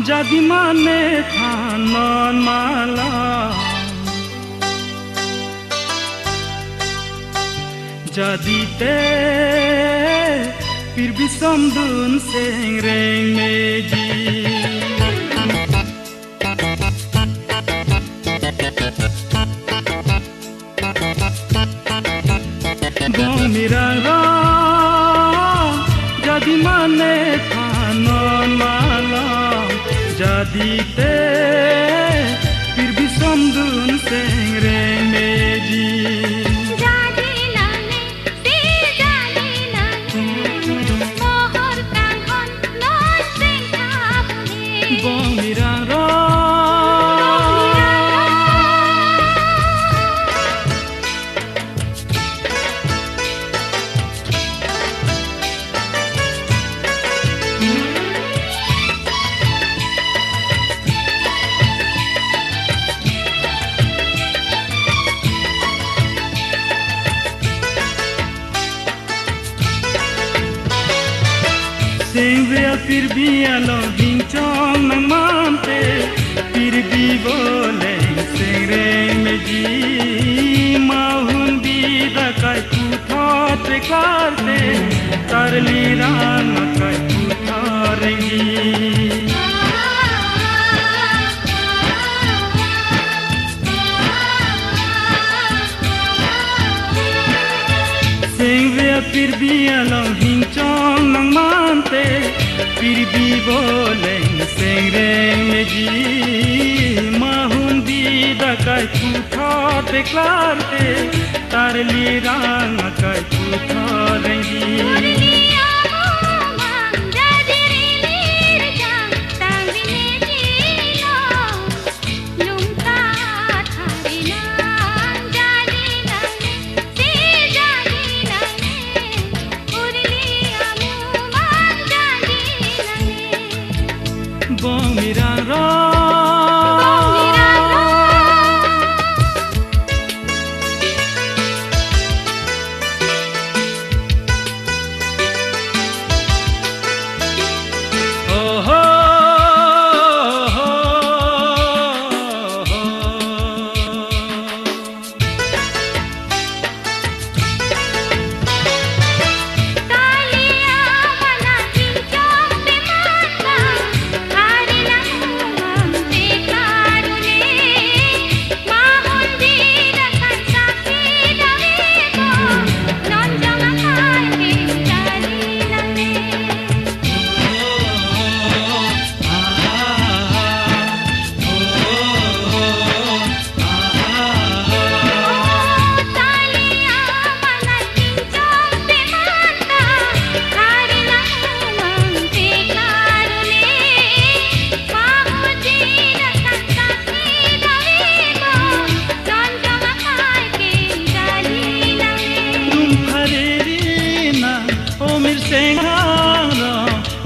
jadi mane thanon malam jadi te pir bisam dun seng reng meji bong mirang rang jadi mane thanon malam jadi te pir bisam dun seng reng meji bong mirang Sengvea pir bi alo hinchong nang mante pir bi boleng sengreng meji mahun bi da kai tu thot karte tarli ran kai tu tharengi Sengvea pir bi alo hinchong nang mante pir bi boleng sengreng meji mahun di da kai tu thot klarte tarli rang kai tu tharengi bong mirang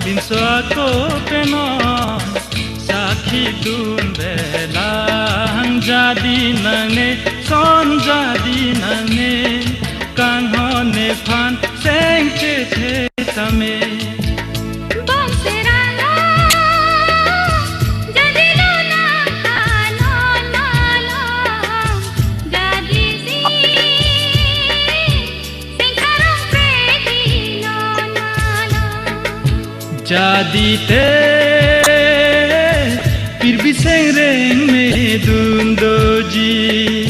Binsuako penon sakhi dun belang jadi nane son jadi nane kan hone phan seng che the tame jadi te pir bi sengreng me dun doji